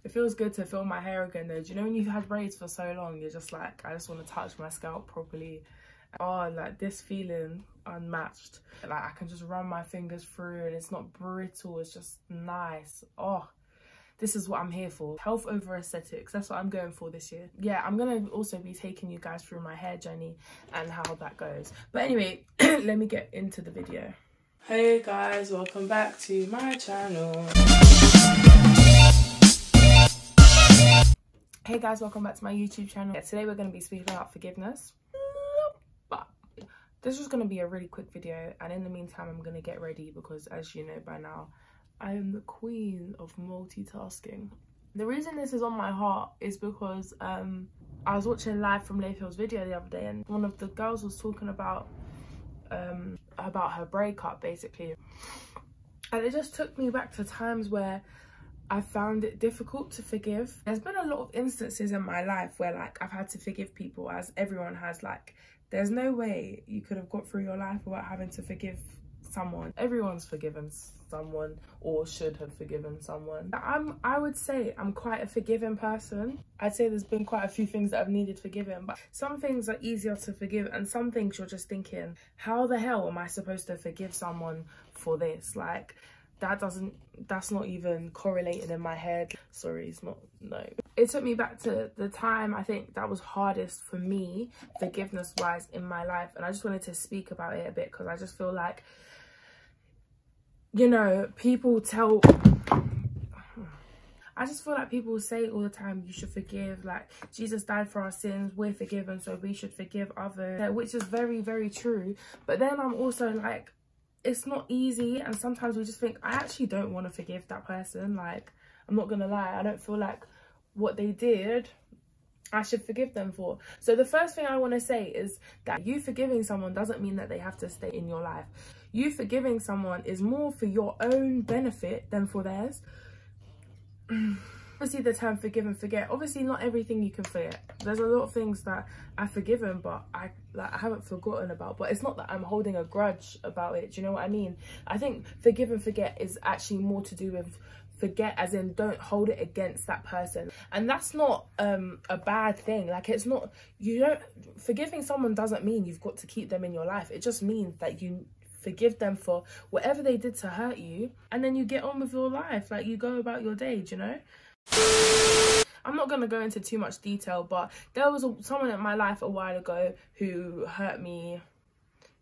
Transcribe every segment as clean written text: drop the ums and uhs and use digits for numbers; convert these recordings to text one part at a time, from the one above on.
It feels good to feel my hair again though. Do you know when you've had braids for so long, you're just like, I just want to touch my scalp properly. Oh, like this feeling unmatched. Like I can just run my fingers through and it's not brittle, it's just nice. Oh, this is what I'm here for. Health over aesthetics. That's what I'm going for this year. Yeah, I'm gonna also be taking you guys through my hair journey and how that goes. But anyway, let me get into the video. Hey guys, welcome back to my channel. Hey guys, welcome back to my YouTube channel. Today we're going to be speaking about forgiveness. But this is going to be a really quick video, and in the meantime I'm going to get ready because, as you know by now, I am the queen of multitasking. The reason this is on my heart is because I was watching live from Layfield's video the other day, and one of the girls was talking about her breakup basically, and it just took me back to times where I found it difficult to forgive. There's been a lot of instances in my life where like I've had to forgive people, as everyone has. Like there's no way you could have got through your life without having to forgive someone. Everyone's forgiven someone or should have forgiven someone. I would say I'm quite a forgiving person. I'd say there's been quite a few things that I've needed forgiving, but some things are easier to forgive and some things you're just thinking, how the hell am I supposed to forgive someone for this? Like that's not even correlating in my head. Sorry, it's not, no. It took me back to the time I think that was hardest for me forgiveness wise in my life, and I just wanted to speak about it a bit because I just feel like, you know, people say all the time, you should forgive, like Jesus died for our sins, we're forgiven, so we should forgive others, which is very, very true. But then I'm also like, it's not easy, and sometimes we just think, I actually don't want to forgive that person. Like, I'm not gonna lie, I don't feel like what they did I should forgive them for. So the first thing I want to say is that you forgiving someone doesn't mean that they have to stay in your life. You forgiving someone is more for your own benefit than for theirs. Obviously the term forgive and forget, obviously not everything you can forget. There's a lot of things that I've forgiven but I haven't forgotten about, but it's not that I'm holding a grudge about it. Do you know what I mean? I think forgive and forget is actually more to do with forget as in don't hold it against that person, and that's not a bad thing. Like it's not, forgiving someone doesn't mean you've got to keep them in your life. It just means that you forgive them for whatever they did to hurt you, and then you get on with your life. Like you go about your day, do you know? I'm not going to go into too much detail, but there was someone in my life a while ago who hurt me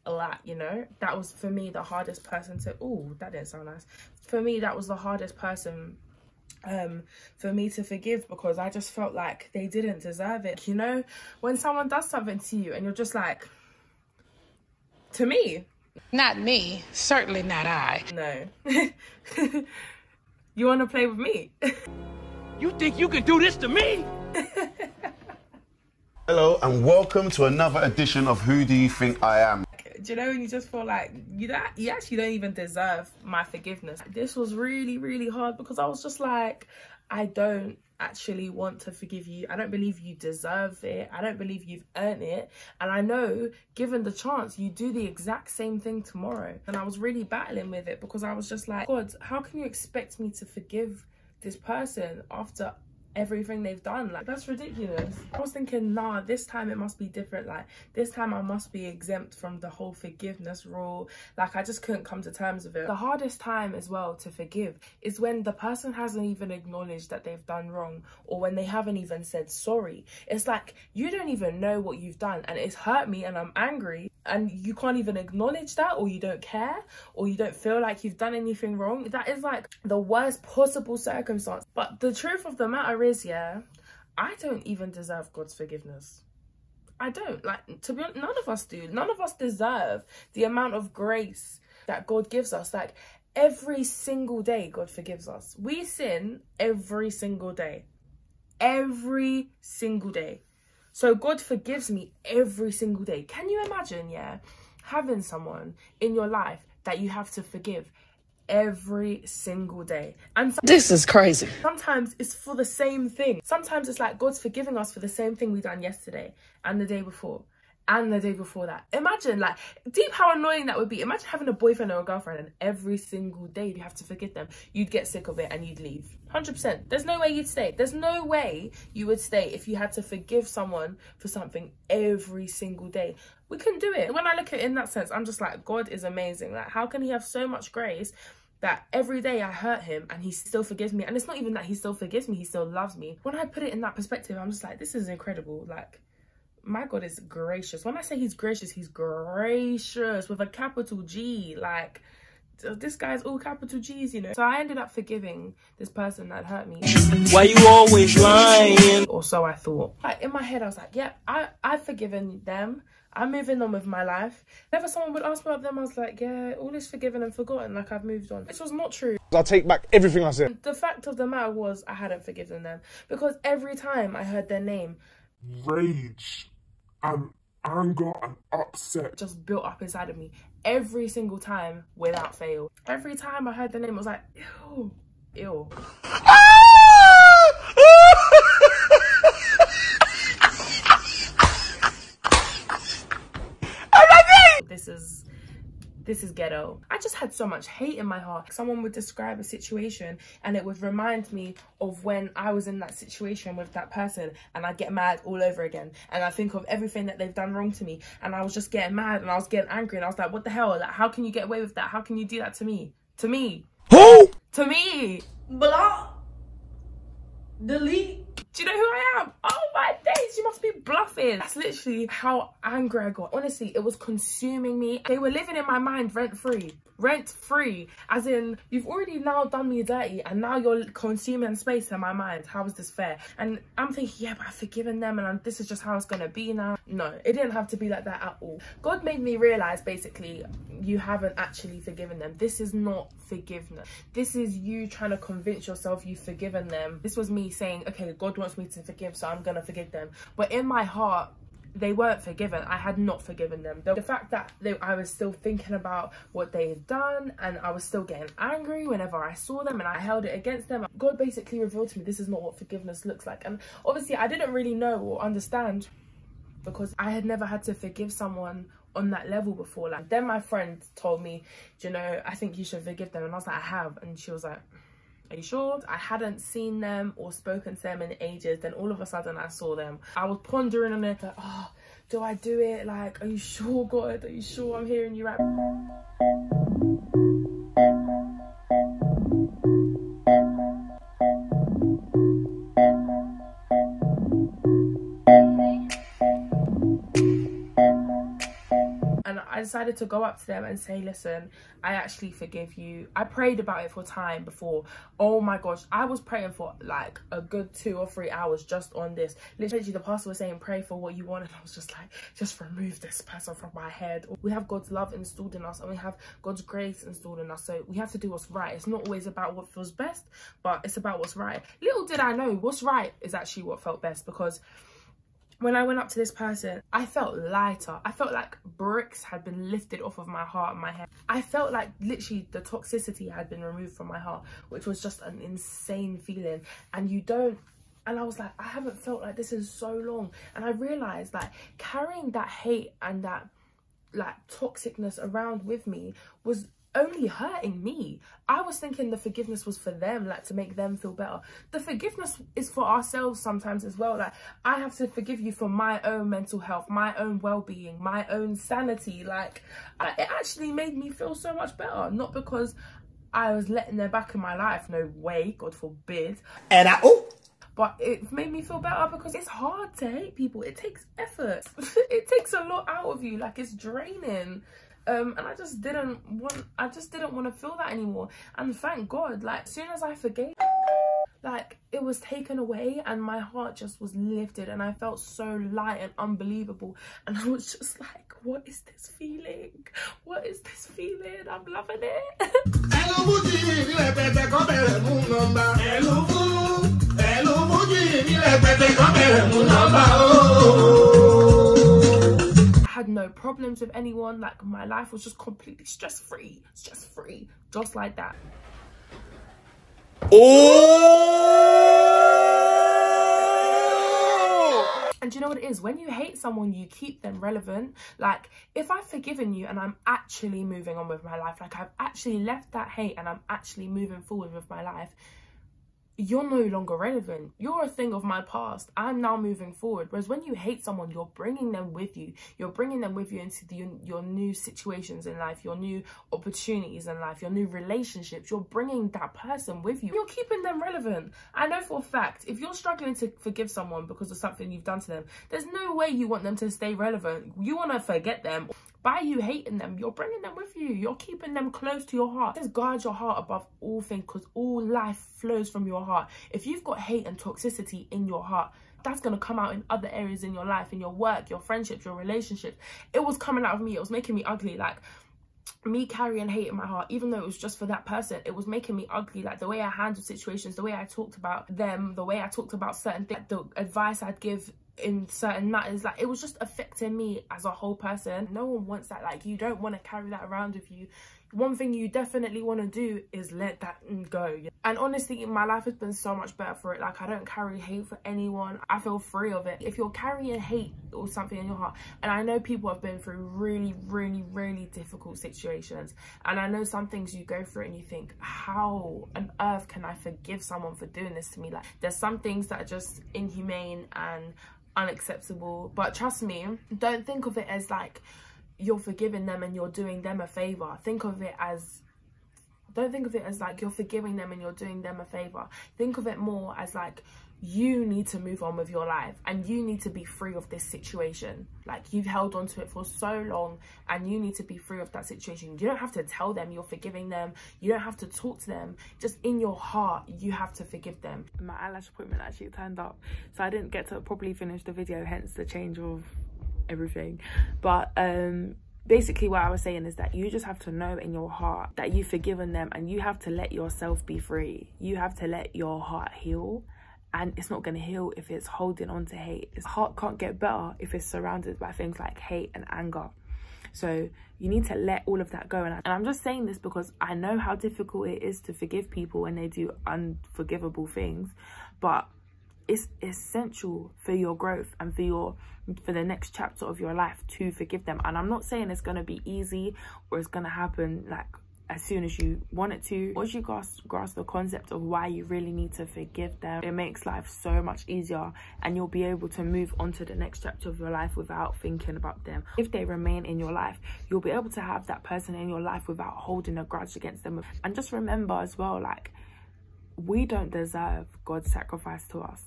a lot, you know. That was for me the hardest person to, oh, that didn't sound nice. For me, that was the hardest person for me to forgive, because I just felt like they didn't deserve it. You know, when someone does something to you and you're just like, to me, not me, certainly not I. No. You want to play with me? You think you can do this to me? Hello and welcome to another edition of Who Do You Think I Am? Do you know when you just feel like you actually don't even deserve my forgiveness? This was really, really hard because I was just like, I don't actually want to forgive you. I don't believe you deserve it. I don't believe you've earned it. And I know, given the chance, you do the exact same thing tomorrow. And I was really battling with it because I was just like, God, how can you expect me to forgive this person after everything they've done? Like, that's ridiculous. I was thinking, nah, this time it must be different. Like, this time I must be exempt from the whole forgiveness rule. Like, I just couldn't come to terms with it. The hardest time as well to forgive is when the person hasn't even acknowledged that they've done wrong, or when they haven't even said sorry. It's like, you don't even know what you've done and it's hurt me and I'm angry, and you can't even acknowledge that, or you don't care, or you don't feel like you've done anything wrong. That is like the worst possible circumstance. But the truth of the matter is, yeah, I don't even deserve God's forgiveness. I don't. Like, to be honest, none of us do. None of us deserve the amount of grace that God gives us. Like, every single day God forgives us. We sin every single day. Every single day. So God forgives me every single day. Can you imagine, yeah, having someone in your life that you have to forgive every single day? And this is crazy. Sometimes it's for the same thing. Sometimes it's like God's forgiving us for the same thing we done yesterday and the day before and the day before that. Imagine, like, deep how annoying that would be. Imagine having a boyfriend or a girlfriend and every single day you have to forgive them. You'd get sick of it and you'd leave. 100%. There's no way you'd stay. There's no way you would stay if you had to forgive someone for something every single day. We couldn't do it. When I look at it in that sense, I'm just like, God is amazing. Like, how can he have so much grace that every day I hurt him and he still forgives me? And it's not even that he still forgives me, he still loves me. When I put it in that perspective, I'm just like, this is incredible. Like, my God is gracious. When I say he's gracious with a capital G. Like, this guy's all capital G's, you know. So I ended up forgiving this person that hurt me. Why you always lying? Or so I thought. Like, in my head, I was like, yeah, I've forgiven them. I'm moving on with my life. Whenever someone would ask me about them, I was like, yeah, all is forgiven and forgotten. Like, I've moved on. This was not true. I'll take back everything I said. The fact of the matter was, I hadn't forgiven them. Because every time I heard their name, rage and anger and upset just built up inside of me. Every single time, without fail. Every time I heard their name, it was like, ew, ew. This is ghetto. I just had so much hate in my heart. Someone would describe a situation and it would remind me of when I was in that situation with that person, and I'd get mad all over again. And I think of everything that they've done wrong to me, and I was just getting mad and I was getting angry, and I was like, what the hell? Like, how can you get away with that? How can you do that to me? To me. Who? To me. Block. Delete. Do you know who I am? Oh my days, you must be bluffing. That's literally how angry I got. Honestly, it was consuming me. They were living in my mind rent-free. Rent-free. As in, you've already now done me dirty and now you're consuming space in my mind. How is this fair? And I'm thinking, yeah, but I've forgiven them and this is just how it's going to be now. No, it didn't have to be like that at all. God made me realise, basically, you haven't actually forgiven them. This is not forgiveness. This is you trying to convince yourself you've forgiven them. This was me saying, okay, God wants me to forgive, so I'm going to forgive them. But in my heart, they weren't forgiven. I had not forgiven them. The fact that I was still thinking about what they had done, and I was still getting angry whenever I saw them and I held it against them. God basically revealed to me this is not what forgiveness looks like. And obviously I didn't really know or understand because I had never had to forgive someone on that level before. Like, then my friend told me, you know, I think you should forgive them. And I was like, I have. And she was like, are you sure? I hadn't seen them or spoken to them in ages. Then all of a sudden I saw them. I was pondering on it, like, oh, do I do it? Like, are you sure, God? Are you sure I'm hearing you right? And I decided to go up to them and say, listen, I actually forgive you. I prayed about it for time before. Oh my gosh, I was praying for like a good 2 or 3 hours just on this. Literally, the pastor was saying, pray for what you want. And I was just like, just remove this person from my head. We have God's love installed in us and we have God's grace installed in us. So we have to do what's right. It's not always about what feels best, but it's about what's right. Little did I know, what's right is actually what felt best, because when I went up to this person, I felt lighter. I felt like bricks had been lifted off of my heart and my head. I felt like literally the toxicity had been removed from my heart, which was just an insane feeling. And I was like, I haven't felt like this in so long. And I realized like carrying that hate and that like toxicness around with me was only hurting me. I was thinking the forgiveness was for them, like to make them feel better. The forgiveness is for ourselves sometimes as well. Like, I have to forgive you for my own mental health, my own well-being, my own sanity. Like, it actually made me feel so much better. Not because I was letting them back in my life, no way, God forbid. But it made me feel better because it's hard to hate people. It takes effort. It takes a lot out of you. Like, it's draining. And I just didn't want to feel that anymore. And thank God, like, as soon as I forgave, like, it was taken away and my heart just was lifted and I felt so light and unbelievable. And I was just like, what is this feeling? What is this feeling? I'm loving it. I had no problems with anyone. Like, my life was just completely stress-free, just like that. Oh! And you you know what it is? When you hate someone, you keep them relevant. Like, if I've forgiven you and I'm actually moving on with my life, like I've actually left that hate and I'm actually moving forward with my life, you're no longer relevant. You're a thing of my past. I'm now moving forward. Whereas when you hate someone, you're bringing them with you. You're bringing them with you into your new situations in life, your new opportunities in life, your new relationships. You're bringing that person with you. You're keeping them relevant. I know for a fact, if you're struggling to forgive someone because of something you've done to them, there's no way you want them to stay relevant. You want to forget them. By you hating them, you're bringing them with you. You're keeping them close to your heart. Just guard your heart above all things, because all life flows from your heart. If you've got hate and toxicity in your heart, that's going to come out in other areas in your life, in your work, your friendships, your relationships. It was coming out of me. It was making me ugly. Like, me carrying hate in my heart, even though it was just for that person, it was making me ugly. Like, the way I handled situations, the way I talked about them, the way I talked about certain things, the advice I'd give in certain matters, like, it was just affecting me as a whole person. No one wants that. Like, you don't want to carry that around with you. One thing you definitely want to do is let that go. And honestly, my life has been so much better for it. Like, I don't carry hate for anyone. I feel free of it. If you're carrying hate or something in your heart, and I know people have been through really, really, really difficult situations, and I know some things you go through and you think, how on earth can I forgive someone for doing this to me? Like, there's some things that are just inhumane and unacceptable. But trust me, don't think of it as like you're forgiving them and you're doing them a favor. Think of it as, don't think of it as like you're forgiving them and you're doing them a favor. Think of it more as like, you need to move on with your life and you need to be free of this situation. Like, you've held on to it for so long and you need to be free of that situation. You don't have to tell them you're forgiving them. You don't have to talk to them. Just in your heart, you have to forgive them. My eyelash appointment actually turned up, so I didn't get to properly finish the video, hence the change of everything. But basically what I was saying is that you just have to know in your heart that you've forgiven them, and you have to let yourself be free. You have to let your heart heal. And it's not going to heal if it's holding on to hate. Its heart can't get better if it's surrounded by things like hate and anger. So you need to let all of that go. And I'm just saying this because I know how difficult it is to forgive people when they do unforgivable things. But it's essential for your growth and for the next chapter of your life to forgive them. And I'm not saying it's going to be easy or it's going to happen like as soon as you want it to. Once you grasp the concept of why you really need to forgive them, it makes life so much easier, and you'll be able to move on to the next chapter of your life without thinking about them. If they remain in your life, you'll be able to have that person in your life without holding a grudge against them. And just remember as well, like, we don't deserve God's sacrifice to us,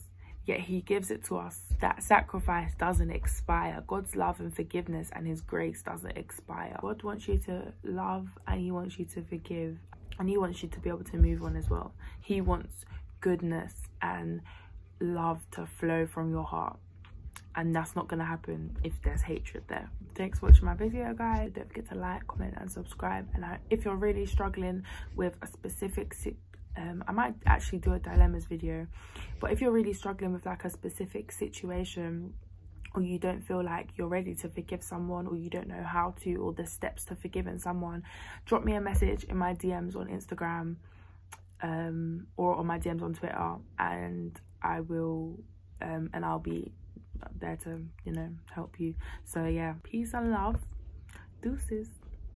yet he gives it to us. That sacrifice doesn't expire. God's love and forgiveness and his grace doesn't expire. God wants you to love, and he wants you to forgive, and he wants you to be able to move on as well. He wants goodness and love to flow from your heart, and that's not going to happen if there's hatred there. Thanks for watching my video, guys. Don't forget to like, comment and subscribe. And if you're really struggling with a specific I might actually do a dilemmas video, but if you're really struggling with like a specific situation, or you don't feel like you're ready to forgive someone, or you don't know how to, or the steps to forgiving someone, drop me a message in my DMs on Instagram or on my DMs on Twitter, and I will and I'll be there to, you know, help you. So yeah, peace and love. Deuces.